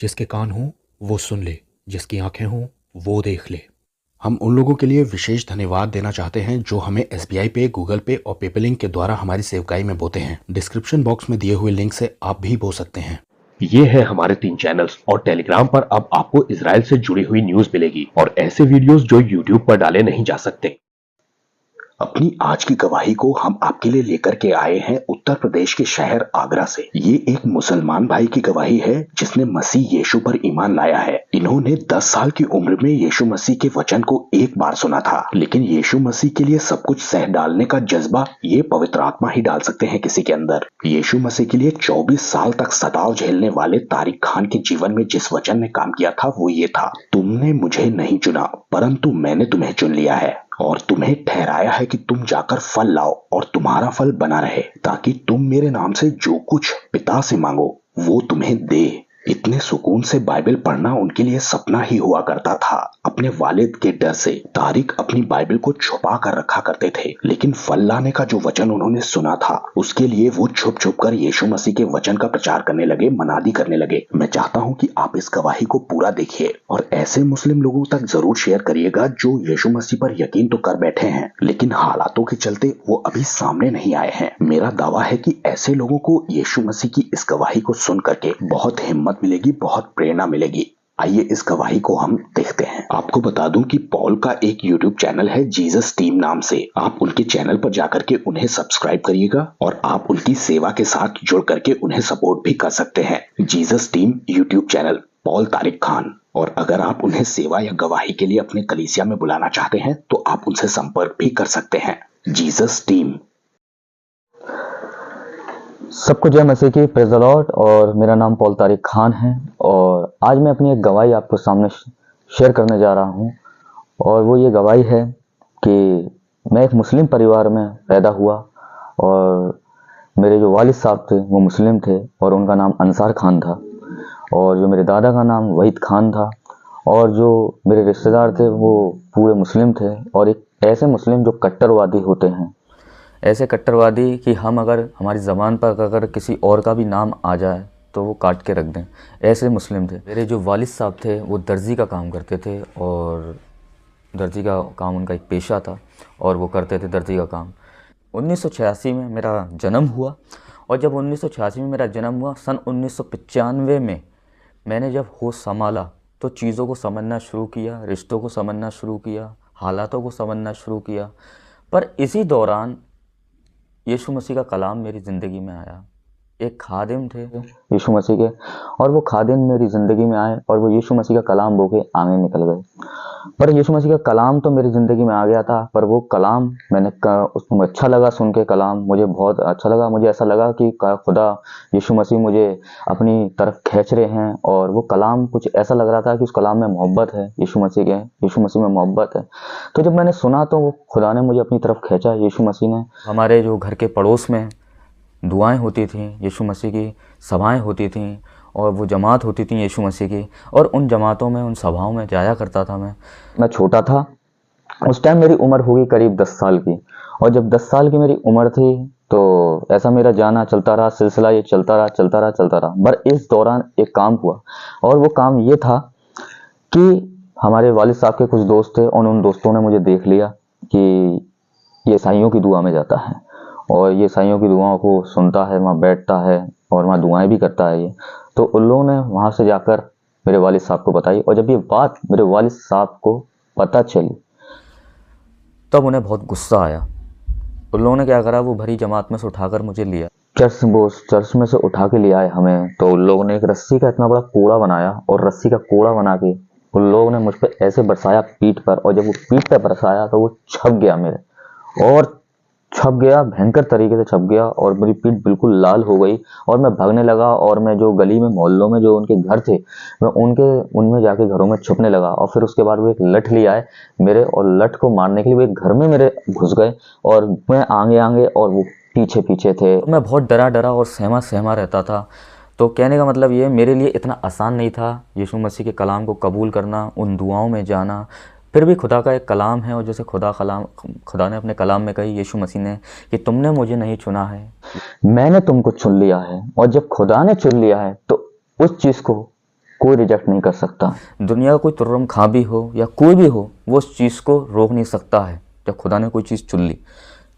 जिसके कान हों वो सुन ले, जिसकी आंखें हों वो देख ले। हम उन लोगों के लिए विशेष धन्यवाद देना चाहते हैं जो हमें SBI पे, गूगल पे और पेपलिंक के द्वारा हमारी सेवकाई में बोते हैं। डिस्क्रिप्शन बॉक्स में दिए हुए लिंक से आप भी बो सकते हैं। ये है हमारे 3 चैनल्स और टेलीग्राम पर अब आपको इजराइल से जुड़ी हुई न्यूज मिलेगी और ऐसे वीडियोस जो यूट्यूब पर डाले नहीं जा सकते। अपनी आज की गवाही को हम आपके लिए लेकर के आए हैं उत्तर प्रदेश के शहर आगरा से। ये एक मुसलमान भाई की गवाही है जिसने मसीह यीशु पर ईमान लाया है। इन्होंने 10 साल की उम्र में यीशु मसीह के वचन को एक बार सुना था, लेकिन यीशु मसीह के लिए सब कुछ सह डालने का जज्बा ये पवित्र आत्मा ही डाल सकते हैं किसी के अंदर। यीशु मसीह के लिए 24 साल तक सताव झेलने वाले तारिक खान के जीवन में जिस वचन ने काम किया था वो ये था, तुमने मुझे नहीं चुना परंतु मैंने तुम्हें चुन लिया है और तुम्हें ठहराया है कि तुम जाकर फल लाओ और तुम्हारा फल बना रहे, ताकि तुम मेरे नाम से जो कुछ पिता से मांगो वो तुम्हें दे। इतने सुकून से बाइबल पढ़ना उनके लिए सपना ही हुआ करता था। अपने वालिद के डर से तारिक अपनी बाइबल को छुपा कर रखा करते थे, लेकिन फल लाने का जो वचन उन्होंने सुना था उसके लिए वो छुप छुप कर यीशु मसीह के वचन का प्रचार करने लगे, मनादी करने लगे। मैं चाहता हूँ कि आप इस गवाही को पूरा देखिए और ऐसे मुस्लिम लोगों तक जरूर शेयर करिएगा जो यीशु मसीह पर यकीन तो कर बैठे हैं लेकिन हालातों के चलते वो अभी सामने नहीं आए हैं। मेरा दावा है कि ऐसे लोगों को यीशु मसीह की इस गवाही को सुन करके बहुत हिम्मत मिलेगी, बहुत प्रेरणा मिलेगी। आइए इस गवाही को हम देखते हैं। आपको बता दूं कि पॉल का एक YouTube चैनल है जीसस टीम नाम से। आप उनके चैनल पर जाकर के उन्हें सब्सक्राइब करिएगा और आप उनकी सेवा के साथ जुड़ करके उन्हें सपोर्ट भी कर सकते हैं। Jesus team YouTube channel, Paul Tariq Khan. और अगर आप उन्हें सेवा या गवाही के लिए अपने कलीसिया में बुलाना चाहते हैं तो आप उनसे संपर्क भी कर सकते हैं। Jesus team. सबको जय मसीह की, प्रेज़ द लॉर्ड। और मेरा नाम पॉल तारिक खान है और आज मैं अपनी एक गवाही आपको सामने शेयर करने जा रहा हूं। और वो ये गवाही है कि मैं एक मुस्लिम परिवार में पैदा हुआ और मेरे जो वालिद साहब थे वो मुस्लिम थे और उनका नाम अंसार खान था और जो मेरे दादा का नाम वहीद खान था और जो मेरे रिश्तेदार थे वो पूरे मुस्लिम थे और एक ऐसे मुस्लिम जो कट्टरवादी होते हैं, ऐसे कट्टरवादी कि हम अगर हमारी ज़बान पर अगर किसी और का भी नाम आ जाए तो वो काट के रख दें, ऐसे मुस्लिम थे। मेरे जो वालिद साहब थे वो दर्जी का काम करते थे और दर्जी का काम उनका एक पेशा था और वो करते थे दर्जी का काम। 1986 में मेरा जन्म हुआ और जब 1986 में मेरा जन्म हुआ, सन 1995 में मैंने जब होश संभाला तो चीज़ों को समझना शुरू किया, रिश्तों को समझना शुरू किया, हालातों को समझना शुरू किया। पर इसी दौरान यीशु मसीह का कलाम मेरी ज़िंदगी में आया। एक खादिम थे यीशु मसीह के और वो खादिम मेरी ज़िंदगी में आए और वो यीशु मसीह का कलाम बो के आगे निकल गए। पर यीशु मसीह का कलाम तो मेरी ज़िंदगी में आ गया था, पर वो कलाम उसमें अच्छा लगा सुन के, कलाम मुझे बहुत अच्छा लगा। मुझे ऐसा लगा कि खुदा यीशु मसीह मुझे अपनी तरफ खींच रहे हैं और वो कलाम कुछ ऐसा लग रहा था कि उस कलाम में मोहब्बत है, यीशु मसीह में मोहब्बत है। तो जब मैंने सुना तो वो खुदा ने मुझे अपनी तरफ खींचा, यीशु मसीह ने। हमारे जो घर के पड़ोस में दुआएं होती थीं, यीशु मसीह की सभाएं होती थीं और वो जमात होती थी यीशु मसीह की, और उन जमातों में, उन सभाओं में जाया करता था। मैं छोटा था उस टाइम, मेरी उम्र होगी करीब 10 साल की और जब 10 साल की मेरी उम्र थी तो ऐसा मेरा जाना चलता रहा, सिलसिला ये चलता रहा। पर इस दौरान एक काम हुआ और वो काम ये था कि हमारे वालिद साहब के कुछ दोस्त थे और उन दोस्तों ने मुझे देख लिया कि ये ईसाइयों की दुआ में जाता है और ये ईसाइयों की दुआओं को सुनता है, वहाँ बैठता है और वहाँ दुआएं भी करता है ये। तो उन लोगों ने वहाँ से जाकर मेरे वालिद साहब को बताई और जब ये बात मेरे वालिद साहब को पता चली तब उन्हें बहुत गुस्सा आया। उन लोगों ने क्या करा, वो भरी जमात में से उठाकर मुझे लिया, चर्च में से उठा के ले आए हमें। तो उन लोगों ने एक रस्सी का इतना बड़ा कोड़ा बनाया और रस्सी का कोड़ा बना के उन लोगों ने मुझ पर ऐसे बरसाया पीठ पर, और जब वो पीठ पर बरसाया तो वो छप गया मेरे, और छप गया, भयंकर तरीके से छप गया और मेरी पीठ बिल्कुल लाल हो गई और मैं भागने लगा और मैं जो गली में, मोहल्लों में जो उनके घर थे, मैं उनमें जाके घरों में छुपने लगा। और फिर उसके बाद वो एक लठ ले आए मेरे और लठ को मारने के लिए वो एक घर में मेरे घुस गए और मैं आगे और वो पीछे थे। मैं बहुत डरा और सहमा रहता था। तो कहने का मतलब ये, मेरे लिए इतना आसान नहीं था यीशु मसीह के कलाम को कबूल करना, उन दुआओं में जाना। फिर भी खुदा का एक कलाम है और जैसे खुदा ने अपने कलाम में कही, यीशु मसीह ने, कि तुमने मुझे नहीं चुना है, मैंने तुमको चुन लिया है। और जब खुदा ने चुन लिया है तो उस चीज़ को कोई रिजेक्ट नहीं कर सकता। दुनिया का कोई तुर्रम खां भी हो या कोई भी हो, वो उस चीज़ को रोक नहीं सकता है। जब खुदा ने कोई चीज़ चुन ली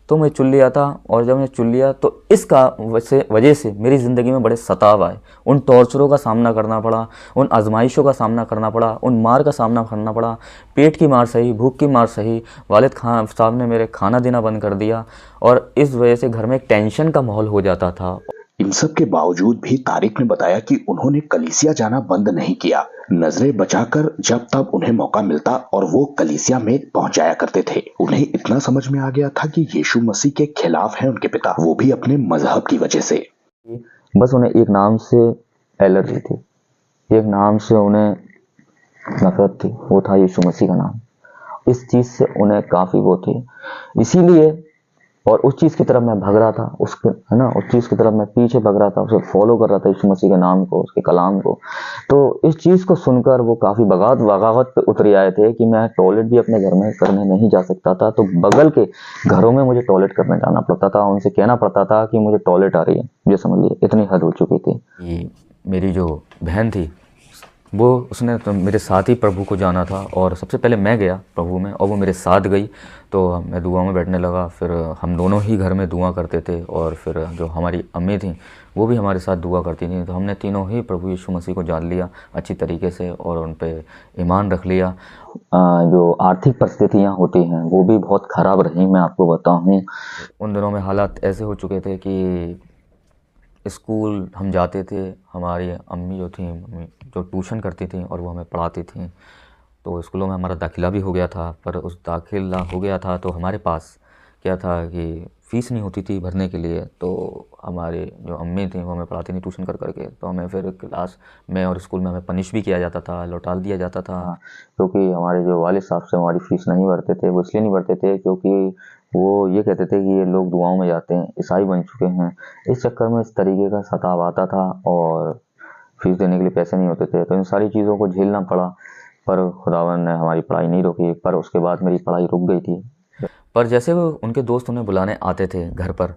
तो मैं चुन लिया था, और जब मैं चुन लिया तो इसका वजह से मेरी ज़िंदगी में बड़े सताव आए। उन टॉर्चरों का सामना करना पड़ा, उन आजमाइशों का सामना करना पड़ा, उन मार का सामना करना पड़ा। पेट की मार सही, भूख की मार सही, वालिद साहब ने मेरे खाना देना बंद कर दिया, और इस वजह से घर में एक टेंशन का माहौल हो जाता था। इन सब के बावजूद भी तारिक ने बताया कि उन्होंने कलीसिया जाना बंद नहीं किया। नजरें बचाकर जब तब उन्हें मौका मिलता और वो कलीसिया में पहुंच जाया करते थे। उन्हें इतना समझ में आ गया था कि यीशु मसीह के खिलाफ है उनके पिता, वो भी अपने मजहब की वजह से। बस उन्हें एक नाम से एलर्जी थी, एक नाम से उन्हें नफरत थी, वो था यीशु मसीह का नाम। इस चीज़ से उन्हें काफ़ी वो थी, इसीलिए, और उस चीज़ की तरफ मैं भाग रहा था, उसके है ना, उस चीज़ की तरफ मैं पीछे भाग रहा था, उसे फॉलो कर रहा था, यीशु मसीह के नाम को, उसके कलाम को। तो इस चीज़ को सुनकर वो काफ़ी बगावत पे उतर आए थे कि मैं टॉयलेट भी अपने घर में करने नहीं जा सकता था, तो बगल के घरों में मुझे टॉयलेट करने जाना पड़ता था, उनसे कहना पड़ता था कि मुझे टॉयलेट आ रही है। ये समझ लीजिए इतनी हद हो चुकी थी। मेरी जो बहन थी वो, उसने तो मेरे साथ ही प्रभु को जाना था, और सबसे पहले मैं गया प्रभु में, और वो मेरे साथ गई। तो मैं दुआ में बैठने लगा, फिर हम दोनों ही घर में दुआ करते थे, और फिर जो हमारी अम्मी थी वो भी हमारे साथ दुआ करती थी। तो हमने तीनों ही प्रभु यीशु मसीह को जान लिया अच्छी तरीके से, और उन पे ईमान रख लिया। जो आर्थिक परिस्थितियाँ होती हैं वो भी बहुत ख़राब रही, मैं आपको बताऊँ। उन दिनों में हालात ऐसे हो चुके थे कि स्कूल हम जाते थे, हमारी अम्मी जो थी, जो ट्यूशन करती थी और वो हमें पढ़ाती थी, तो स्कूलों में हमारा दाखिला भी हो गया था। पर उस दाखिला हो गया था तो हमारे पास क्या था कि फ़ीस नहीं होती थी भरने के लिए। तो हमारे जो अम्मी थी वो हमें पढ़ाती थी ट्यूशन कर करके, तो हमें फिर क्लास में और स्कूल में हमें पनिश भी किया जाता था, लौटा दिया जाता था। क्योंकि हमारे जो वालिद साहब से हमारी फ़ीस नहीं भरते थे, वो इसलिए नहीं भरते थे क्योंकि वो ये कहते थे कि ये लोग दुआओं में जाते हैं, ईसाई बन चुके हैं। इस चक्कर में इस तरीके का सताव आता था, और फ़ीस देने के लिए पैसे नहीं होते थे, तो इन सारी चीज़ों को झेलना पड़ा। पर खुदावंद ने हमारी पढ़ाई नहीं रोकी, पर उसके बाद मेरी पढ़ाई रुक गई थी। पर जैसे वो उनके दोस्त उन्हें बुलाने आते थे घर पर,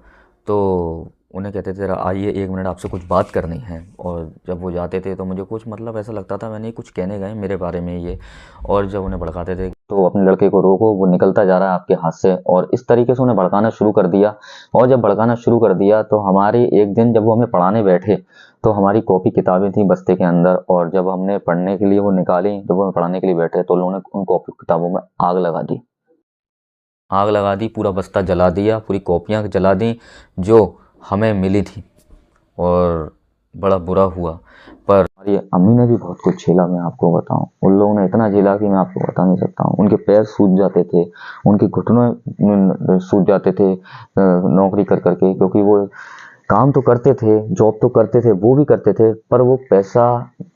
तो उन्हें कहते थे आइए 1 मिनट आपसे कुछ बात करनी है। और जब वो जाते थे तो मुझे कुछ मतलब ऐसा लगता था मैंने कुछ कहने गए मेरे बारे में ये, और जब उन्हें भड़काते थे तो अपने लड़के को रोको, वो निकलता जा रहा है आपके हाथ से, और इस तरीके से उन्हें भड़काना शुरू कर दिया। और जब भड़काना शुरू कर दिया तो हमारी एक दिन जब वो हमें पढ़ाने बैठे तो हमारी कॉपी किताबें थी बस्ते के अंदर, और जब हमने पढ़ने के लिए वो निकाली, जब वो हमें पढ़ाने के लिए बैठे तो उन्होंने उन कॉपी किताबों में आग लगा दी। आग लगा दी, पूरा बस्ता जला दिया, पूरी कॉपियाँ जला दी जो हमें मिली थी, और बड़ा बुरा हुआ। पर हमारी अम्मी ने भी बहुत कुछ झेला, मैं आपको बताऊं। उन लोगों ने इतना झेला कि मैं आपको बता नहीं सकता हूँ। उनके पैर सूज जाते थे, उनके घुटनों सूज जाते थे नौकरी कर करके, क्योंकि वो काम तो करते थे, जॉब तो करते थे, वो भी करते थे, पर वो पैसा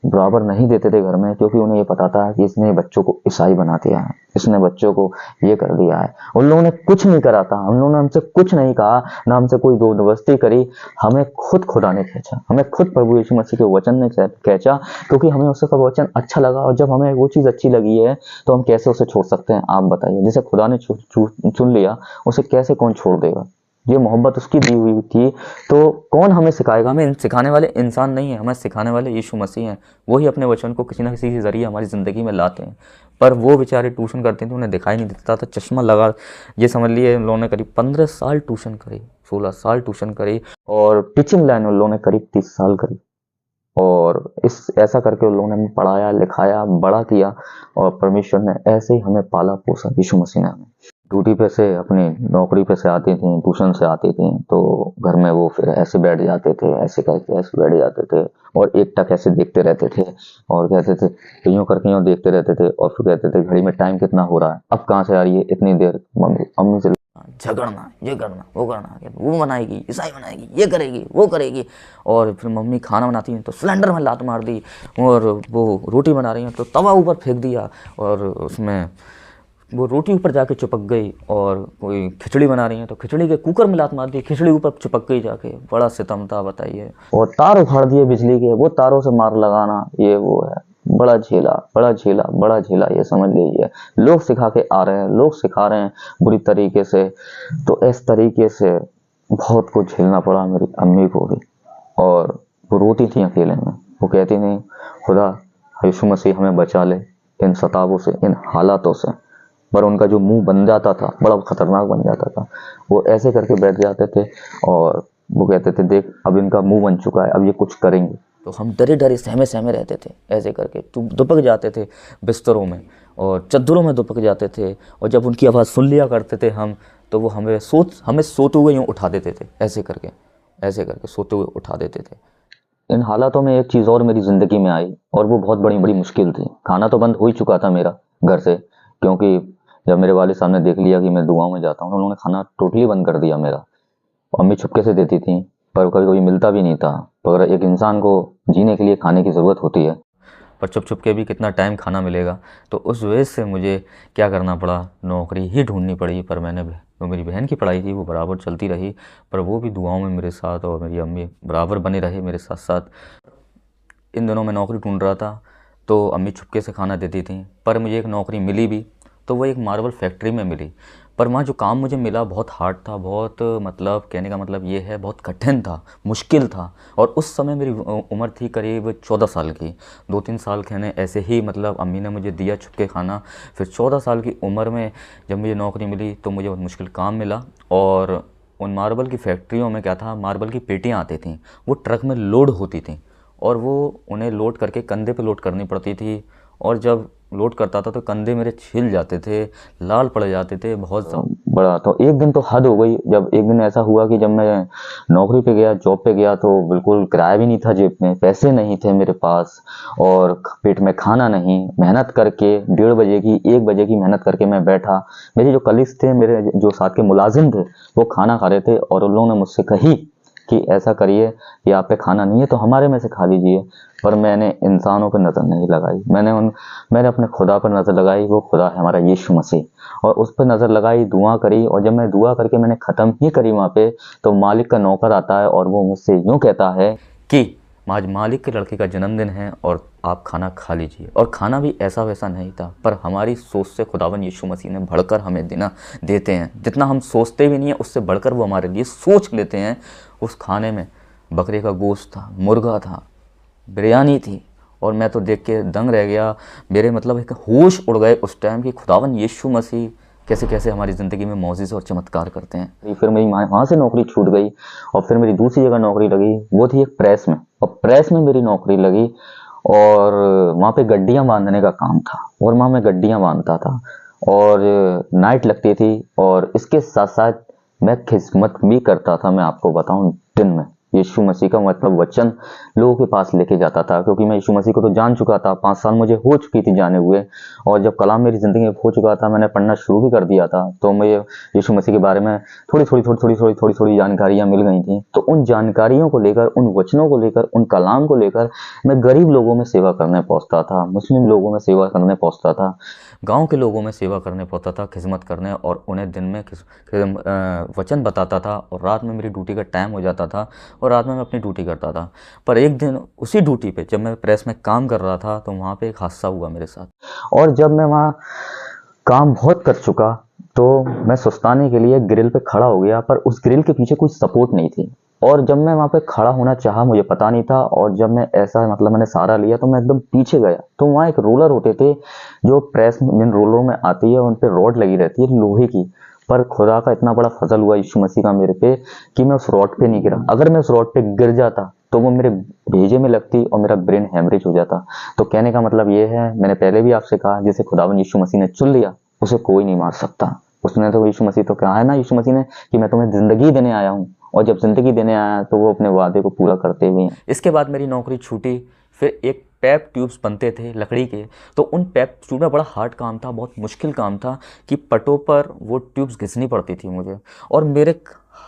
बराबर नहीं देते थे घर में, क्योंकि उन्हें ये पता था कि इसने बच्चों को ईसाई बना दिया है, इसने बच्चों को ये कर दिया है। उन लोगों ने कुछ नहीं करा था, हम लोगों ने हमसे कुछ नहीं कहा, ना हमसे कोई दोस्ती करी। हमें खुद खुदा ने खींचा, हमें खुद प्रभु यीशु मसीह के वचन ने खींचा, क्योंकि हमें उसका वचन अच्छा लगा। और जब हमें वो चीज़ अच्छी लगी है तो हम कैसे उसे छोड़ सकते हैं, आप बताइए। जिसे खुदा ने चुन लिया उसे कैसे कौन छोड़ देगा। ये मोहब्बत उसकी दी हुई थी, तो कौन हमें सिखाएगा। हमें सिखाने वाले इंसान नहीं है, हमें सिखाने वाले यीशु मसीह हैं। वही अपने वचन को किसी न किसी के ज़रिए हमारी ज़िंदगी में लाते हैं। पर वो बेचारे ट्यूशन करते थे, उन्हें दिखाई नहीं देता था, चश्मा लगा। ये समझ लिए उन लोगों ने करीब 15 साल ट्यूशन करी, 16 साल ट्यूशन करी, और टीचिंग लाइन उन लोगों ने करीब 30 साल करी। और ऐसा करके उन लोगों ने हमें पढ़ाया, लिखाया, बड़ा किया, और परमेश्वर ने ऐसे ही हमें पाला पोसा, यीशु मसीह ने हमें। ड्यूटी पे से, अपनी नौकरी पे से आती थी, ट्यूशन से आती थी, तो घर में वो फिर ऐसे बैठ जाते थे, ऐसे करके ऐसे बैठ जाते थे, और एकटक ऐसे देखते रहते थे, और कहते थे यूँ करके यूँ देखते रहते थे, और फिर कहते थे घड़ी में टाइम कितना हो रहा है, अब कहाँ से आ रही है इतनी देर। अम्मी से झगड़ना, ये करना, वो करना, वो बनाएगी, ईसाई बनाएगी, ये करेगी, वो करेगी। और फिर मम्मी खाना बनाती हैं तो सिलेंडर में लात मार दी, और वो रोटी बना रही हैं तो तवा ऊपर फेंक दिया, और उसमें वो रोटी ऊपर जाके चिपक गई। और कोई खिचड़ी बना रही है तो खिचड़ी के कुकर में लात मार दी, खिचड़ी ऊपर चिपक गई जाके। बड़ा सितम था, बताइए। और तार उखाड़ दिए बिजली के, वो तारों से मार लगाना, ये वो है। बड़ा झेला, बड़ा झेला, बड़ा झेला, ये समझ लीजिए। लोग सिखा के आ रहे हैं, लोग सिखा रहे हैं बुरी तरीके से, तो इस तरीके से बहुत कुछ झेलना पड़ा मेरी अम्मी को भी। और वो रोती थी अकेले में, वो कहती नहीं खुदा यीशु मसीह हमें बचा ले इन सतावों से, इन हालातों से। पर उनका जो मुंह बन जाता था, बड़ा खतरनाक बन जाता था। वो ऐसे करके बैठ जाते थे और वो कहते थे, देख अब इनका मुंह बन चुका है, अब ये कुछ करेंगे। तो हम डरे डरे सहमे सहमे रहते थे, ऐसे करके दुबक जाते थे बिस्तरों में और चद्दरों में दुबक जाते थे। और जब उनकी आवाज़ सुन लिया करते थे हम, तो वो हमें सोते हुए यूँ उठा देते थे, ऐसे करके सोते हुए उठा देते थे। इन हालातों में एक चीज़ और मेरी ज़िंदगी में आई और वो बहुत बड़ी मुश्किल थी। खाना तो बंद हो ही चुका था मेरा घर से, क्योंकि जब मेरे वालिद साहब ने देख लिया कि मैं दुआओं में जाता हूँ तो उन्होंने खाना टोटली बंद कर दिया मेरा। अम्मी छुपके से देती थी, पर कभी कभी मिलता भी नहीं था। तो अगर एक इंसान को जीने के लिए खाने की ज़रूरत होती है, पर छुप के भी कितना टाइम खाना मिलेगा। तो उस वजह से मुझे क्या करना पड़ा, नौकरी ही ढूंढनी पड़ी। पर मैंने जो मेरी बहन की पढ़ाई थी वो बराबर चलती रही, पर वो भी दुआओं में मेरे साथ, और मेरी अम्मी बराबर बने रहे मेरे साथ साथ। इन दिनों मैं नौकरी ढूंढ रहा था तो अम्मी छुपके से खाना देती थी। पर मुझे एक नौकरी मिली भी, तो वो एक मार्बल फैक्ट्री में मिली। पर वहाँ जो काम मुझे मिला बहुत हार्ड था, बहुत मतलब कहने का मतलब ये है बहुत कठिन था, मुश्किल था। और उस समय मेरी उम्र थी करीब 14 साल की। 2-3 साल मैंने ऐसे ही मतलब अम्मी ने मुझे दिया छुपके खाना। फिर 14 साल की उम्र में जब मुझे नौकरी मिली तो मुझे बहुत मुश्किल काम मिला। और उन मार्बल की फैक्ट्रियों में क्या था, मार्बल की पेटियाँ आती थीं, वो ट्रक में लोड होती थीं और वो उन्हें लोड करके कंधे पे लोड करनी पड़ती थी। और जब लोड करता था तो कंधे मेरे छिल जाते थे, लाल पड़ जाते थे बहुत बड़ा। तो एक दिन तो हद हो गई, जब एक दिन ऐसा हुआ कि जब मैं नौकरी पे गया, जॉब पे गया, तो बिल्कुल किराया भी नहीं था जेब में, पैसे नहीं थे मेरे पास और पेट में खाना नहीं। मेहनत करके 1:30 बजे की 1 बजे की मेहनत करके मैं बैठा। मेरे जो कलीग्स थे, मेरे जो साथ के मुलाजिम थे, वो खाना खा रहे थे और उन लोगों ने मुझसे कही कि ऐसा करिए कि आप पे खाना नहीं है तो हमारे में से खा लीजिए। पर मैंने इंसानों पर नज़र नहीं लगाई, मैंने अपने खुदा पर नज़र लगाई। वो खुदा है हमारा यीशु मसीह, और उस पर नज़र लगाई, दुआ करी। और जब मैं दुआ करके मैंने ख़त्म ही करी वहाँ पे, तो मालिक का नौकर आता है और वो मुझसे यूँ कहता है कि आज मालिक के लड़के का जन्मदिन है और आप खाना खा लीजिए। और खाना भी ऐसा वैसा नहीं था, पर हमारी सोच से खुदावन यीशु मसीह ने बढ़कर हमें देते हैं। जितना हम सोचते भी नहीं है उससे बढ़कर वो हमारे लिए सोच लेते हैं। उस खाने में बकरे का गोश्त था, मुर्गा था, बिरयानी थी, और मैं तो देख के दंग रह गया। मेरे मतलब एक होश उड़ गए उस टाइम कि खुदावन यीशु मसीह कैसे कैसे हमारी ज़िंदगी में मौजिज़े और चमत्कार करते हैं। फिर मेरी वहाँ से नौकरी छूट गई और फिर मेरी दूसरी जगह नौकरी लगी, वो थी एक प्रेस में। और प्रेस में मेरी नौकरी लगी और वहाँ पे गड्डियाँ बांधने का काम था और वहाँ मैं गड्डियाँ बांधता था और नाइट लगती थी। और इसके साथ साथ मैं खिदमत भी करता था। मैं आपको बताऊं, दिन में यीशु मसीह का मतलब वचन लोगों के पास लेके जाता था, क्योंकि मैं यीशु मसीह को तो जान चुका था। 5 साल मुझे हो चुकी थी जाने हुए, और जब कलाम मेरी ज़िंदगी में हो चुका था, मैंने पढ़ना शुरू भी कर दिया था, तो मुझे यीशु मसीह के बारे में थोड़ी जानकारियाँ मिल गई थी। तो उन जानकारियों को लेकर, उन वचनों को लेकर, उन कलाम को लेकर मैं गरीब लोगों में सेवा करने पहुँचता था, मुस्लिम लोगों में सेवा करने पहुँचता था, गांव के लोगों में सेवा करने पहुंचता था, खिदमत करने, और उन्हें दिन में वचन बताता था। और रात में मेरी ड्यूटी का टाइम हो जाता था और रात में मैं अपनी ड्यूटी करता था। पर एक दिन उसी ड्यूटी पे जब मैं प्रेस में काम कर रहा था तो वहाँ पे एक हादसा हुआ मेरे साथ। और जब मैं वहाँ काम बहुत कर चुका तो मैं सुस्ताने के लिए ग्रिल पे खड़ा हो गया, पर उस ग्रिल के पीछे कोई सपोर्ट नहीं थी। और जब मैं वहाँ पे खड़ा होना चाहा, मुझे पता नहीं था, और जब मैं ऐसा मतलब मैंने सहारा लिया तो मैं एकदम पीछे गया। तो वहाँ एक रोलर होते थे जो प्रेस जिन रोलरों में आती है, उन पे रॉड लगी रहती है लोहे की। पर खुदा का इतना बड़ा फजल हुआ यीशु मसीह का मेरे पे कि मैं उस रॉड पे नहीं गिरा। अगर मैं उस रॉड पे गिर जाता तो वो मेरे भेजे में लगती और मेरा ब्रेन हेमरेज हो जाता। तो कहने का मतलब ये है, मैंने पहले भी आपसे कहा, जिसे खुदावन यीशु मसीह ने चुन लिया उसे कोई नहीं मार सकता। उसने तो यीशु मसीह तो कहा है ना, यीशु मसीह ने, कि मैं तुम्हें ज़िंदगी देने आया हूँ, और जब ज़िंदगी देने आया तो वो अपने वादे को पूरा करते भी हैं। इसके बाद मेरी नौकरी छूटी। फिर एक पैप ट्यूब्स बनते थे लकड़ी के, तो उन पैप ट्यूब में बड़ा हार्ड काम था, बहुत मुश्किल काम था कि पटों पर वो ट्यूब्स घिसनी पड़ती थी मुझे। और मेरे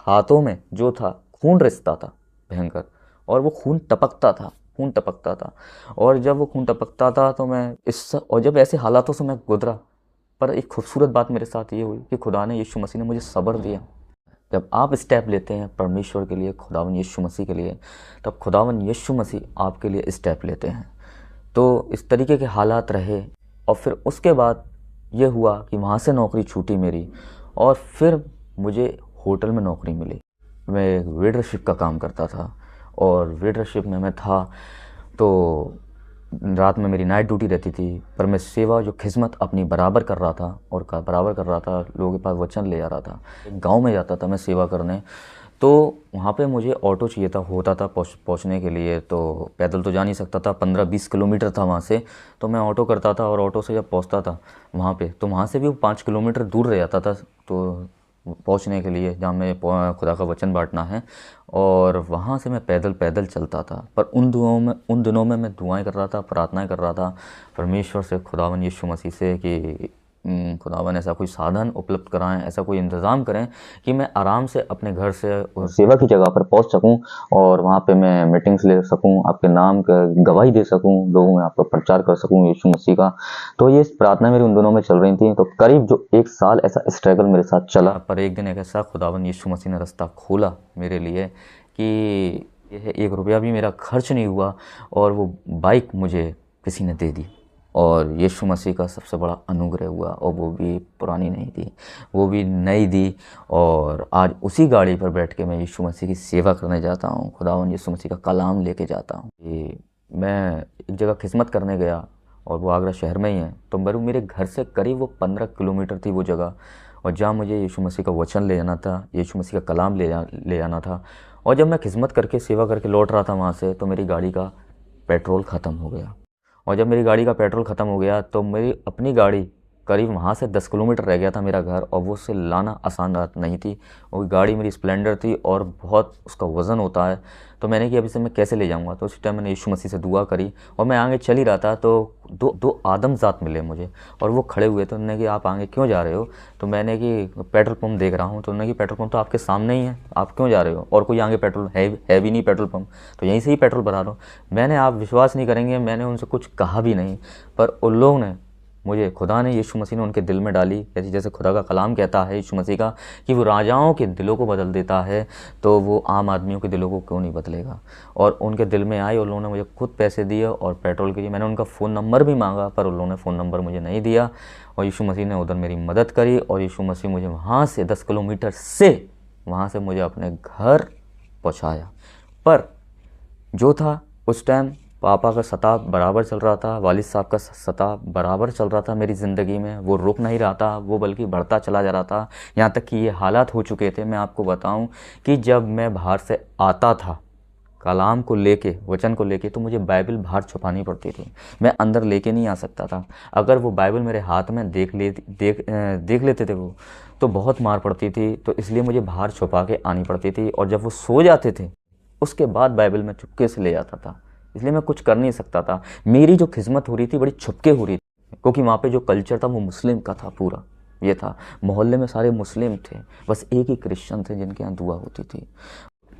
हाथों में जो था खून रिसता था भयंकर, और वो खून टपकता था। और जब वो खून टपकता था तो और जब ऐसे हालातों से मैं गुजरा, पर एक खूबसूरत बात मेरे साथ ये हुई कि खुदा ने, यीशु मसीह ने मुझे सब्र दिया। जब आप स्टेप लेते हैं परमेश्वर के लिए, खुदावन यीशु मसीह के लिए, तब खुदावन यीशु मसीह आपके लिए स्टेप लेते हैं। तो इस तरीके के हालात रहे। और फिर उसके बाद ये हुआ कि वहाँ से नौकरी छूटी मेरी, और फिर मुझे होटल में नौकरी मिली। मैं वेटरशिप का काम करता था, और वेटरशिप में मैं था तो रात में मेरी नाइट ड्यूटी रहती थी, पर मैं सेवा जो खिदमत अपनी बराबर कर रहा था और बराबर कर रहा था, लोगों के पास वचन ले आ रहा था। गांव में जाता था मैं सेवा करने, तो वहाँ पे मुझे ऑटो चाहिए था, होता था पहुँचने के लिए, तो पैदल तो जा नहीं सकता था, 15-20 किलोमीटर था वहाँ से। तो मैं ऑटो करता था और ऑटो से जब पहुँचता था वहाँ पे, तो वहाँ से भी वो 5 किलोमीटर दूर रह जाता था तो पहुँचने के लिए, जहाँ मैं खुदा का वचन बांटना है। और वहाँ से मैं पैदल पैदल चलता था। पर उन दिनों में मैं दुआएं कर रहा था, प्रार्थनाएं कर रहा था परमेश्वर से, खुदावन यीशु मसीह से कि खुदावन ऐसा कोई साधन उपलब्ध कराएं, ऐसा कोई इंतज़ाम करें कि मैं आराम से अपने घर से सेवा की जगह पर पहुंच सकूं और वहां पे मैं मीटिंग्स ले सकूं, आपके नाम का गवाही दे सकूं, लोगों में आपका प्रचार कर सकूं यीशु मसीह का। तो ये प्रार्थना मेरी उन दोनों में चल रही थी। तो करीब जो 1 साल ऐसा स्ट्रगल मेरे साथ चला, पर एक दिन एक ऐसा खुदावन यीशु मसीह ने रास्ता खोला मेरे लिए कि यह 1 रुपया भी मेरा खर्च नहीं हुआ और वो बाइक मुझे किसी ने दे दी। और यीशु मसीह का सबसे बड़ा अनुग्रह हुआ, और वो भी पुरानी नहीं थी, वो भी नई दी। और आज उसी गाड़ी पर बैठ के मैं यीशु मसीह की सेवा करने जाता हूँ, खुदावंद यीशु मसीह का कलाम लेके जाता हूँ। कि मैं एक जगह खिदमत करने गया और वो आगरा शहर में ही है, तो मेरे घर से करीब वो 15 किलोमीटर थी वो जगह, और जहाँ मुझे यीशु मसीह का वचन ले जाना था, यीशु मसीह का कलाम ले जाना था। और जब मैं खिदमत करके सेवा करके लौट रहा था वहाँ से, तो मेरी गाड़ी का पेट्रोल ख़त्म हो गया। और जब मेरी गाड़ी का पेट्रोल ख़त्म हो गया तो मेरी अपनी गाड़ी करीब वहाँ से 10 किलोमीटर रह गया था मेरा घर, और वो उससे लाना आसान बात नहीं थी। वो गाड़ी मेरी स्प्लेंडर थी और बहुत उसका वज़न होता है। तो मैंने कि अब इसे मैं कैसे ले जाऊँगा। तो उस टाइम मैंने यीशु मसीह से दुआ करी और मैं आगे चल ही रहा था, तो दो आदमजात मिले मुझे और वो खड़े हुए। तो उन्होंने कि आप आगे क्यों जा रहे हो। तो मैंने कि पेट्रोल पंप देख रहा हूँ। तो उन्होंने कि पेट्रोल पंप तो आपके सामने ही है, आप क्यों जा रहे हो, और कोई आगे पेट्रोल है भी नहीं पेट्रोल पंप, तो यहीं से ही पेट्रोल भरा दो। मैंने, आप विश्वास नहीं करेंगे, मैंने उनसे कुछ कहा भी नहीं, पर उन लोगों ने मुझे, खुदा ने, यीशु मसीह ने उनके दिल में डाली। जैसे खुदा का कलाम कहता है यीशु मसीह का कि वो राजाओं के दिलों को बदल देता है, तो वो आम आदमियों के दिलों को क्यों नहीं बदलेगा। और उनके दिल में आई और उन्होंने मुझे खुद पैसे दिए और पेट्रोल के लिए मैंने उनका फ़ोन नंबर भी मांगा, पर उन लोगों ने फ़ोन नंबर मुझे नहीं दिया। और यीशु मसीह ने उधर मेरी मदद करी और यीशु मसीह मुझे वहाँ से 10 किलोमीटर से वहाँ से मुझे अपने घर पहुँचाया। पर जो था उस टाइम पापा का सताव बराबर चल रहा था, वालिद साहब का सताव बराबर चल रहा था मेरी ज़िंदगी में। वो रुक नहीं रहा था, वो बल्कि बढ़ता चला जा रहा था। यहाँ तक कि ये हालात हो चुके थे, मैं आपको बताऊं, कि जब मैं बाहर से आता था कलाम को लेके, वचन को लेके, तो मुझे बाइबल बाहर छुपानी पड़ती थी। मैं अंदर लेके नहीं आ सकता था। अगर वो बाइबल मेरे हाथ में देख लेते थे वो, तो बहुत मार पड़ती थी। तो इसलिए मुझे बाहर छुपा के आनी पड़ती थी। और जब वो सो जाते थे उसके बाद बाइबल मैं चुपके से ले जाता था, इसलिए मैं कुछ कर नहीं सकता था। मेरी जो खिदमत हो रही थी बड़ी छुपके हो रही थी, क्योंकि वहाँ पे जो कल्चर था वो मुस्लिम का था पूरा। ये था, मोहल्ले में सारे मुस्लिम थे, बस एक ही क्रिश्चियन थे जिनके यहाँ दुआ होती थी।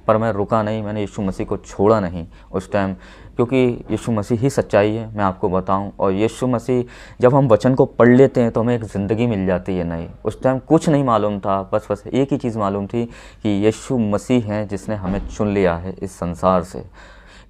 पर मैं रुका नहीं, मैंने यीशु मसीह को छोड़ा नहीं उस टाइम, क्योंकि यीशु मसीह ही सच्चाई है, मैं आपको बताऊं। और यीशु मसीह, जब हम वचन को पढ़ लेते हैं तो हमें एक ज़िंदगी मिल जाती है नई। उस टाइम कुछ नहीं मालूम था, बस एक ही चीज़ मालूम थी कि यीशु मसीह हैं जिसने हमें चुन लिया है इस संसार से।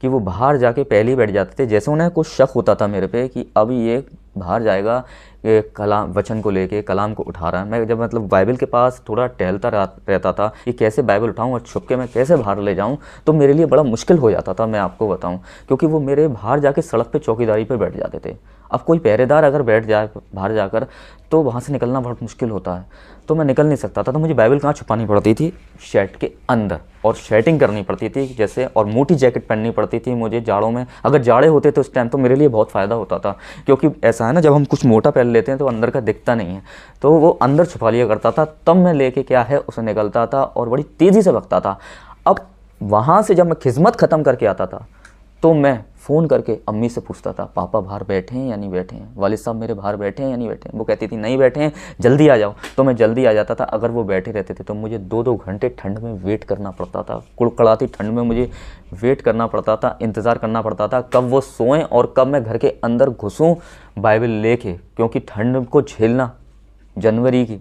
कि वो बाहर जाके पहले ही बैठ जाते थे, जैसे उन्हें कुछ शक होता था मेरे पे कि अभी ये बाहर जाएगा, ये कलाम, वचन को लेके कलाम को उठा रहा है। मैं जब मतलब बाइबल के पास थोड़ा टहलता रहता था कि कैसे बाइबल उठाऊं और छुप के मैं कैसे बाहर ले जाऊं, तो मेरे लिए बड़ा मुश्किल हो जाता था, मैं आपको बताऊं। क्योंकि वो मेरे बाहर जाके सड़क पे चौकीदारी पे बैठ जाते थे। अब कोई पहरेदार अगर बैठ जाए बाहर जाकर, तो वहाँ से निकलना बहुत मुश्किल होता है। तो मैं निकल नहीं सकता था। तो मुझे बाइबल कहाँ छुपानी पड़ती थी, शर्ट के अंदर, और शर्टिंग करनी पड़ती थी जैसे, और मोटी जैकेट पहननी पड़ती थी मुझे जाड़ों में। अगर जाड़े होते तो उस टाइम तो मेरे लिए बहुत फ़ायदा होता था, क्योंकि ऐसा है ना, जब हम कुछ मोटा पहन लेते हैं तो अंदर का दिखता नहीं है, तो वो अंदर छुपा लिया करता था। तब मैं लेके क्या है उसे निकलता था और बड़ी तेज़ी से भगता था। अब वहाँ से जब मैं खिदमत ख़त्म करके आता था तो मैं फ़ोन करके अम्मी से पूछता था, पापा बाहर बैठे हैं या नहीं बैठे हैं, वालिद साहब मेरे बाहर बैठे हैं या नहीं बैठे हैं। वो कहती थी नहीं बैठे हैं, जल्दी आ जाओ। तो मैं जल्दी आ जाता था। अगर वो बैठे रहते थे तो मुझे 2-2 घंटे ठंड में वेट करना पड़ता था, कुड़कुड़ाती ठंड में मुझे वेट करना पड़ता था, इंतज़ार करना पड़ता था कब वो सोएं और कब मैं घर के अंदर घुसूँ बाइबल लेके, क्योंकि ठंड को झेलना जनवरी की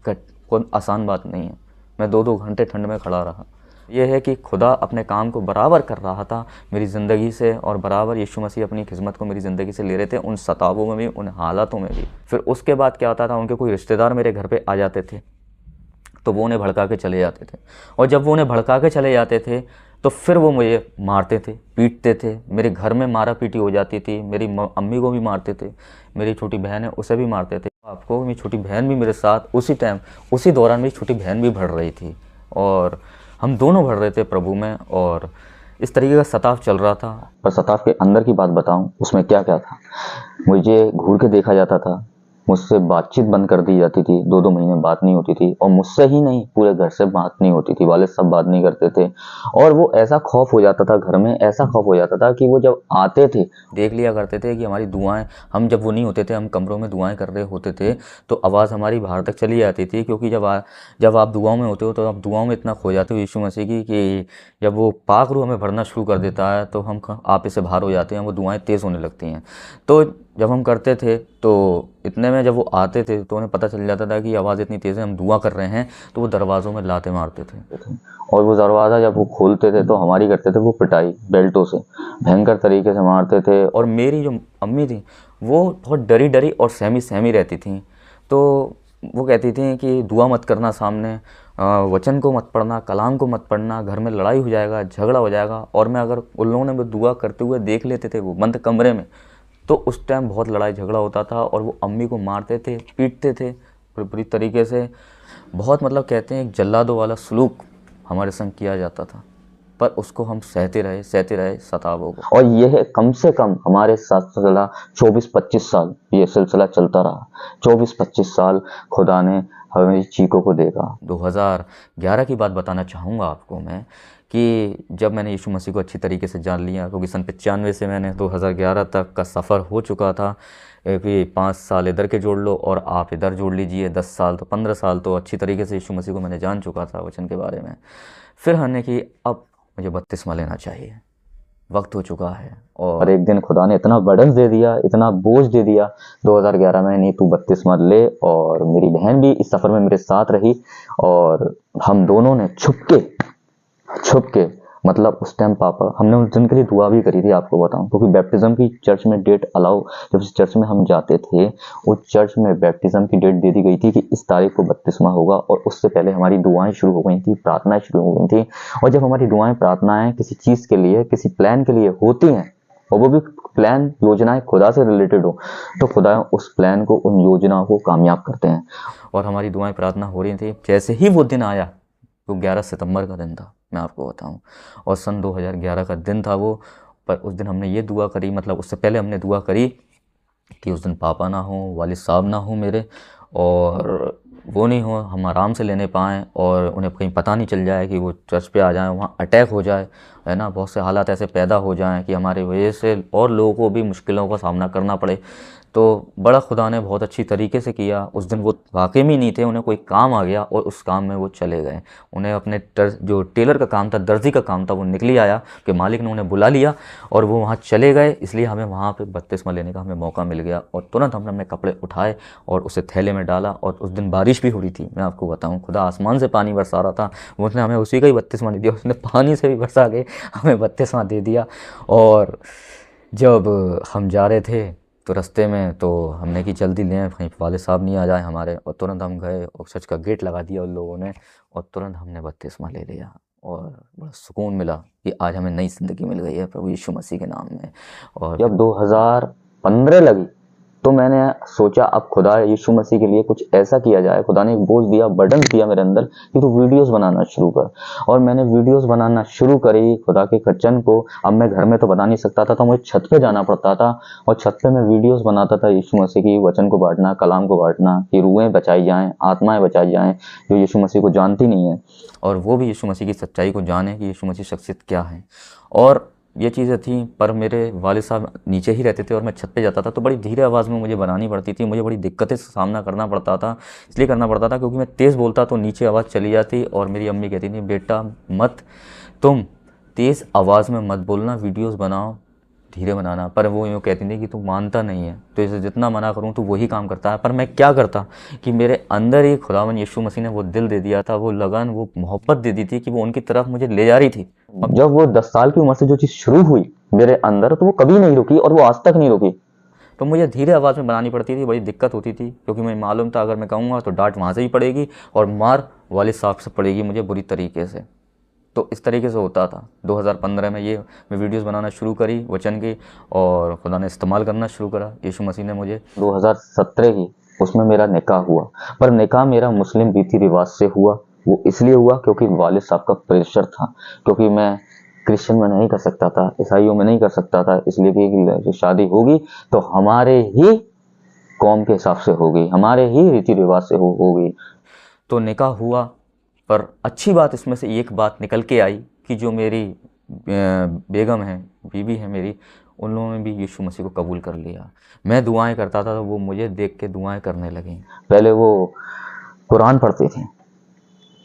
कोई आसान बात नहीं है। मैं 2-2 घंटे ठंड में खड़ा रहा। यह है कि खुदा अपने काम को बराबर कर रहा था मेरी ज़िंदगी से, और बराबर यीशु मसीह अपनी खिदमत को मेरी ज़िंदगी से ले रहे थे, उन सतावों में भी, उन हालातों में भी। फिर उसके बाद क्या होता था, उनके कोई रिश्तेदार मेरे घर पे आ जाते थे तो वो उन्हें भड़का के चले जाते थे। और जब वो उन्हें भड़का के चले जाते थे तो फिर वो मुझे मारते थे, पीटते थे। मेरे घर में मारा पीटी हो जाती थी, मेरी अम्मी को भी मारते थे, मेरी छोटी बहन है उसे भी मारते थे। आपको मेरी छोटी बहन भी मेरे साथ उसी टाइम, उसी दौरान मेरी छोटी बहन भी बढ़ रही थी और हम दोनों बढ़ रहे थे प्रभु में। और इस तरीके का सताव चल रहा था। पर सताव के अंदर की बात बताऊं, उसमें क्या क्या था। मुझे घूर के देखा जाता था, मुझसे बातचीत बंद कर दी जाती थी, 2-2 महीने बात नहीं होती थी। और मुझसे ही नहीं, पूरे घर से बात नहीं होती थी, वाले सब बात नहीं करते थे। और वो ऐसा खौफ हो जाता था घर में, ऐसा खौफ हो जाता था कि वो जब आते थे देख लिया करते थे कि हमारी दुआएं, हम जब वो नहीं होते थे, हम कमरों में दुआएं कर रहे होते थे तो आवाज़ हमारी बाहर तक चली जाती थी। क्योंकि जब आप दुआओं में होते हो तो आप दुआओं में इतना खो जाते हो यीशु मसीह की कि जब वो पाक रूह हमें भरना शुरू कर देता है तो हम आप इससे बाहर हो जाते हैं, वो दुआएं तेज़ होने लगती हैं। तो जब हम करते थे तो इतने में जब वो आते थे तो उन्हें पता चल जाता था कि आवाज़ इतनी तेज़ है, हम दुआ कर रहे हैं, तो वो दरवाज़ों में लाते मारते थे। और वो दरवाज़ा जब वो खोलते थे तो हमारी करते थे वो पिटाई बेल्टों से, भयंकर तरीके से मारते थे। और मेरी जो अम्मी थी वो बहुत डरी डरी और सहमी सहमी रहती थी। तो वो कहती थी कि दुआ मत करना सामने, वचन को मत पढ़ना, कलाम को मत पढ़ना, घर में लड़ाई हो जाएगा, झगड़ा हो जाएगा। और मैं अगर उन लोगों ने वो दुआ करते हुए देख लेते थे वो बंद कमरे में, तो उस टाइम बहुत लड़ाई झगड़ा होता था और वो अम्मी को मारते थे, पीटते थे बुरी तरीके से। बहुत मतलब कहते हैं एक जल्लादों वाला सलूक हमारे संग किया जाता था, पर उसको हम सहते रहे सतावों को। और यह कम से कम हमारे साथ चला 24-25 साल, ये सिलसिला चलता रहा। 24-25 साल खुदा ने हमें चीखों को देखा। 2011 की बात बताना चाहूँगा आपको मैं कि जब मैंने यीशु मसीह को अच्छी तरीके से जान लिया, क्योंकि सन 95 से मैंने 2011 तक का सफ़र हो चुका था कि 5 साल इधर के जोड़ लो और आप इधर जोड़ लीजिए, 10 साल तो 15 साल तो अच्छी तरीके से यीशु मसीह को मैंने जान चुका था वचन के बारे में। फिर हमने कि अब मुझे बपतिस्मा लेना चाहिए, वक्त हो चुका है। और एक दिन खुदा ने इतना बर्डन दे दिया, इतना बोझ दे दिया 2011 में, नहीं तू बपतिस्मा ले। और मेरी बहन भी इस सफ़र में मेरे साथ रही और हम दोनों ने छुप के मतलब उस टाइम पापा, हमने उस दिन के लिए दुआ भी करी थी आपको बताऊं, क्योंकि बैप्टिज्म की चर्च में डेट अलाउ, जब इस चर्च में हम जाते थे उस चर्च में बैप्टिज्म की डेट दे दी गई थी कि इस तारीख को बपतिस्मा होगा। और उससे पहले हमारी दुआएं शुरू हो गई थी, प्रार्थनाएं शुरू हो गई थी। और जब हमारी दुआएं प्रार्थनाएं किसी चीज़ के लिए, किसी प्लान के लिए होती हैं, और वो भी प्लान योजनाएं खुदा से रिलेटेड हो, तो खुदा उस प्लान को, उन योजनाओं को कामयाब करते हैं। और हमारी दुआएं प्रार्थना हो रही थी। जैसे ही वो दिन आया, वो 11 सितंबर का दिन था, मैं आपको बताऊं, और सन 2011 का दिन था वो। पर उस दिन हमने ये दुआ करी, मतलब उससे पहले हमने दुआ करी कि उस दिन पापा ना हो, वालिद साहब ना हो मेरे, और वो नहीं हो, हम आराम से लेने पाएँ और उन्हें कहीं पता नहीं चल जाए कि वो चर्च पे आ जाएं, वहाँ अटैक हो जाए, है ना। बहुत से हालात ऐसे पैदा हो जाएं कि हमारे वजह से और लोगों को भी मुश्किलों का सामना करना पड़े। तो बड़ा खुदा ने बहुत अच्छी तरीके से किया। उस दिन वो वाकई में नहीं थे, उन्हें कोई काम आ गया और उस काम में वो चले गए। उन्हें अपने जो टेलर का काम था, दर्जी का काम था, वो निकली आया कि मालिक ने उन्हें बुला लिया और वो वहाँ चले गए। इसलिए हमें वहाँ पे बपतिस्मा लेने का हमें मौका मिल गया और तुरंत हमने अपने कपड़े उठाए और उसे थैले में डाला। और उस दिन बारिश भी हो रही थी, मैं आपको बताऊँ, खुदा आसमान से पानी बरसा रहा था। उसने हमें उसी का ही बपतिस्मा दे दिया, उसने पानी से भी बरसा के हमें बपतिस्मा दे दिया। और जब हम जा रहे थे तो रास्ते में तो हमने कि जल्दी लें, कहीं वाले साहब नहीं आ जाए हमारे, और तुरंत हम गए और चर्च का गेट लगा दिया उन लोगों ने और तुरंत हमने बपतिस्मा ले लिया। और बड़ा सुकून मिला कि आज हमें नई ज़िंदगी मिल गई है प्रभु यीशु मसीह के नाम में। और जब 2015 लगी तो मैंने सोचा अब खुदा यीशु मसीह के लिए कुछ ऐसा किया जाए। खुदा ने एक बोझ दिया, बर्डन दिया मेरे अंदर कि तू वीडियोस बनाना शुरू कर। और मैंने वीडियोस बनाना शुरू करी खुदा के वचन को। अब मैं घर में तो बता नहीं सकता था, तो मुझे छत पे जाना पड़ता था और छत पे मैं वीडियोस बनाता था यीशु मसीह की वचन को बांटना, कलाम को बांटना, कि रूहें बचाई जाएँ, आत्माएँ बचाई जाएँ जो यीशु मसीह को जानती नहीं है, और वो भी यीशु मसीह की सच्चाई को जाने कि यीशु मसीह शख्सियत क्या है। और ये चीज़ें थी। पर मेरे वालिद साहब नीचे ही रहते थे और मैं छत पे जाता था, तो बड़ी धीरे आवाज़ में मुझे बनानी पड़ती थी, मुझे बड़ी दिक्कतें से सामना करना पड़ता था। इसलिए करना पड़ता था क्योंकि मैं तेज़ बोलता तो नीचे आवाज़ चली जाती और मेरी अम्मी कहती थी, बेटा मत, तुम तेज़ आवाज़ में मत बोलना, वीडियोज़ बनाओ, धीरे बनाना। पर वो यूँ कहती थी कि तू मानता नहीं है, तो इसे जितना मना करूँ तो वही काम करता है। पर मैं क्या करता कि मेरे अंदर ही खुदावन यीशु मसीह ने वो दिल दे दिया था, वो लगन, वो मोहब्बत दे दी थी कि वो उनकी तरफ मुझे ले जा रही थी। जब वो 10 साल की उम्र से जो चीज़ शुरू हुई मेरे अंदर, तो वो कभी नहीं रुकी और वो आज तक नहीं रुकी। तो मुझे धीरे आवाज़ में बनानी पड़ती थी, बड़ी दिक्कत होती थी क्योंकि मुझे मालूम था अगर मैं कहूँगा तो डांट वहाँ से ही पड़ेगी और मार वालिद साहब से पड़ेगी मुझे बुरी तरीके से। तो इस तरीके से होता था। 2015 में ये मैं वीडियोस बनाना शुरू करी वचन की, और खुदा ने इस्तेमाल करना शुरू करा, यीशु मसीह ने मुझे। 2017 की उसमें मेरा निकाह हुआ, पर निकाह मेरा मुस्लिम रीति रिवाज से हुआ। वो इसलिए हुआ क्योंकि वालिद साहब का प्रेशर था, क्योंकि मैं क्रिश्चियन में नहीं कर सकता था, ईसाइयों में नहीं कर सकता था, इसलिए कि शादी होगी तो हमारे ही कौम के हिसाब से होगी, हमारे ही रीति रिवाज से होगी। तो निकाह हुआ, पर अच्छी बात इसमें से एक बात निकल के आई कि जो मेरी बेगम है, बीवी है मेरी, उन लोगों ने भी यीशु मसीह को कबूल कर लिया। मैं दुआएं करता था तो वो मुझे देख के दुआएं करने लगी। पहले वो कुरान पढ़ते थे,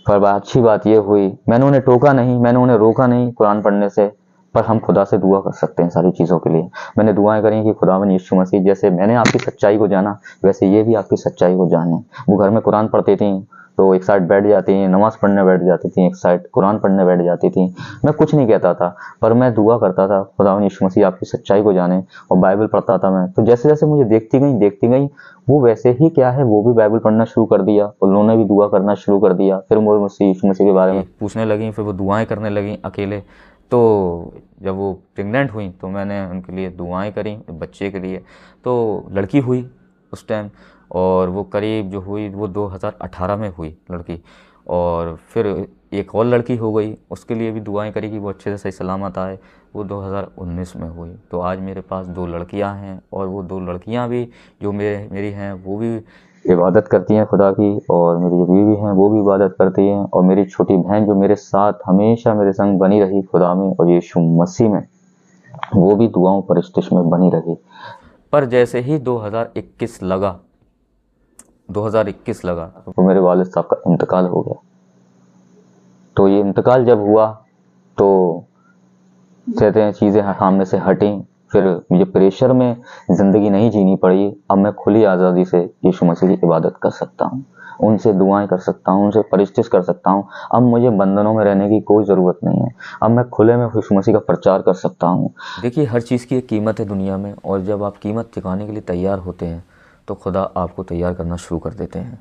पर अच्छी बात ये हुई, मैंने उन्हें टोका नहीं, मैंने उन्हें रोका नहीं कुरान पढ़ने से, पर हम खुदा से दुआ कर सकते हैं सारी चीज़ों के लिए। मैंने दुआएं करी कि खुदावन यीशु मसीह, जैसे मैंने आपकी सच्चाई को जाना वैसे ये भी आपकी सच्चाई को जाने। वो घर में कुरान पढ़ती थी तो एक साइड बैठ जाती थी, नमाज़ पढ़ने बैठ जाती थी, एक साइड कुरान पढ़ने बैठ जाती थी। मैं कुछ नहीं कहता था, पर मैं दुआ करता था खुदावन यीशु मसीह आपकी सच्चाई को जाने, और बाइबल पढ़ता था मैं। तो जैसे जैसे मुझे देखती गई वो वैसे ही क्या है, वो भी बाइबल पढ़ना शुरू कर दिया, उन्होंने भी दुआ करना शुरू कर दिया। फिर वो मुझसे यीशु मसीह के बारे में पूछने लगी, फिर वो दुआएं करने लगी अकेले। तो जब वो प्रेग्नेंट हुई तो मैंने उनके लिए दुआएं करी बच्चे के लिए। तो लड़की हुई उस टाइम, और वो करीब जो हुई वो 2018 में हुई लड़की, और फिर एक और लड़की हो गई, उसके लिए भी दुआएं करी कि वो अच्छे से सही सलामत आए, वो 2019 में हुई। तो आज मेरे पास 2 लड़कियां हैं, और वो 2 लड़कियां भी जो मेरी हैं वो भी इबादत करती हैं खुदा की, और मेरी जो बीवी हैं वो भी इबादत करती हैं, और मेरी छोटी बहन जो मेरे साथ हमेशा मेरे संग बनी रही खुदा में और यीशु मसीह में, वो भी दुआओं परिस्थिति में बनी रही। पर जैसे ही 2021 लगा तो मेरे वालिद साहब का इंतकाल हो गया। तो ये इंतकाल जब हुआ तो कहते हैं चीज़ें सामने से हटी, फिर मुझे प्रेशर में ज़िंदगी नहीं जीनी पड़ी। अब मैं खुली आज़ादी से यीशु मसीह की इबादत कर सकता हूँ, उनसे दुआएं कर सकता हूँ, उनसे परिस्थिति कर सकता हूँ। अब मुझे बंधनों में रहने की कोई ज़रूरत नहीं है, अब मैं खुले में यीशु मसीह का प्रचार कर सकता हूँ। देखिए, हर चीज़ की एक कीमत है दुनिया में, और जब आप कीमत चुकाने के लिए तैयार होते हैं तो खुदा आपको तैयार करना शुरू कर देते हैं।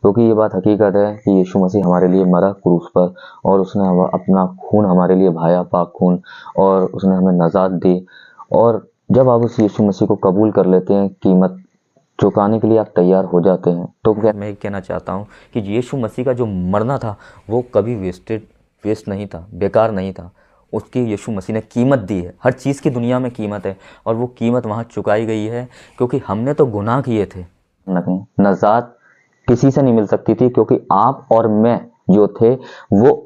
क्योंकि ये बात हकीकत है कि यीशु मसीह हमारे लिए मरा क्रूस पर, और उसने अपना खून हमारे लिए बहाया, पाक खून, और उसने हमें नजात दी। और जब आप उस यीशु मसीह को कबूल कर लेते हैं, कीमत चुकाने के लिए आप तैयार हो जाते हैं, तो मैं कहना चाहता हूँ कि यीशु मसीह का जो मरना था वो कभी वेस्ट नहीं था, बेकार नहीं था। उसकी यीशु मसीह ने कीमत दी है। हर चीज़ की दुनिया में कीमत है, और वो कीमत वहाँ चुकाई गई है, क्योंकि हमने तो गुनाह किए थे। नजात किसी से नहीं मिल सकती थी, क्योंकि आप और मैं जो थे वो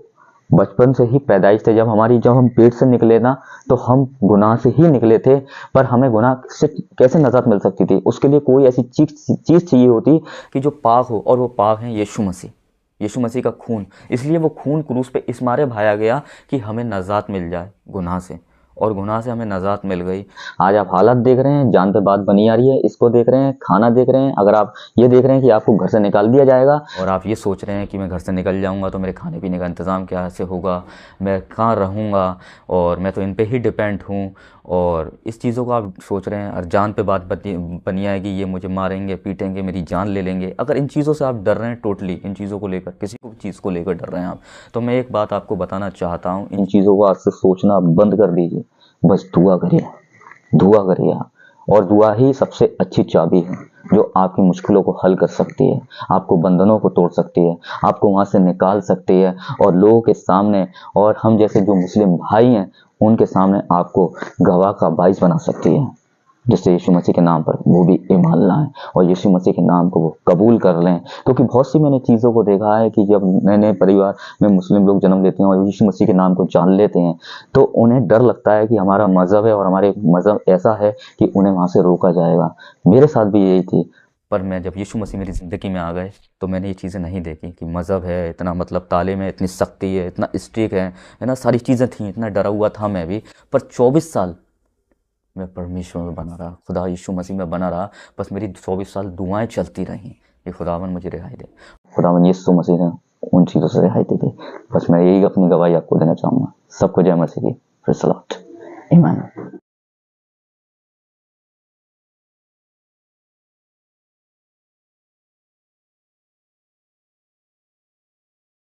बचपन से ही पैदाइश थे। जब हम पेट से निकले ना, तो हम गुनाह से ही निकले थे, पर हमें गुनाह से कैसे नजात मिल सकती थी? उसके लिए कोई ऐसी चीज़ चाहिए होती कि जो पाक हो, और वो पाक है यीशु मसीह का खून। इसलिए वो खून क्रूस पे इस मारे बहाया गया कि हमें नजात मिल जाए गुनाह से, और गुनाह से हमें नजात मिल गई। आज आप हालत देख रहे हैं, जान पे बात बनी आ रही है, इसको देख रहे हैं, खाना देख रहे हैं। अगर आप ये देख रहे हैं कि आपको घर से निकाल दिया जाएगा, और आप ये सोच रहे हैं कि मैं घर से निकल जाऊंगा तो मेरे खाने पीने का इंतज़ाम क्या से होगा, मैं कहाँ रहूँगा, और मैं तो इन पे ही डिपेंड हूँ, और इस चीज़ों को आप सोच रहे हैं, और जान पे बात बनी आएगी, ये मुझे मारेंगे, पीटेंगे, मेरी जान ले लेंगे। अगर इन चीज़ों से आप डर रहे हैं, टोटली इन चीज़ों को लेकर, किसी को चीज़ को लेकर डर रहे हैं आप, तो मैं एक बात आपको बताना चाहता हूँ, इन चीज़ों को आज से सोचना बंद कर दीजिए। बस दुआ करिए, और दुआ ही सबसे अच्छी चाबी है जो आपकी मुश्किलों को हल कर सकती है, आपको बंधनों को तोड़ सकती है, आपको वहाँ से निकाल सकती है, और लोगों के सामने, और हम जैसे जो मुस्लिम भाई हैं उनके सामने आपको गवाह का बाइस बना सकती है। जिससे यीशु मसीह के नाम पर वो भी ईमान लाएं, और यीशु मसीह के नाम को वो कबूल कर लें। क्योंकि बहुत सी मैंने चीज़ों को देखा है कि जब नए नए परिवार में मुस्लिम लोग जन्म लेते हैं और यीशु मसीह के नाम को जान लेते हैं, तो उन्हें डर लगता है कि हमारा मज़हब है, और हमारे मज़हब ऐसा है कि उन्हें वहाँ से रोका जाएगा। मेरे साथ भी यही थी। पर मैं जब यीशु मसीह मेरी ज़िंदगी में आ गए तो मैंने ये चीज़ें नहीं देखी कि मज़हब है इतना, मतलब ताले में इतनी सख्ती है, इतना स्ट्रिक्ट है ना, सारी चीज़ें थी, इतना डरा हुआ था मैं भी। पर 24 साल मैं परमेश्वर में बना रहा, खुदा यीशु मसीह में बना रहा। बस मेरी 24 साल दुआएं चलती रहीं कि खुदावन मुझे रिहाई दे। खुदावन यीशु मसीह ने उन चीज़ों से रिहाई दे दी। बस मैं यही अपनी गवाही आपको देना चाहूँगा। सबको जय मसीह की। Praise the Lord. आमीन।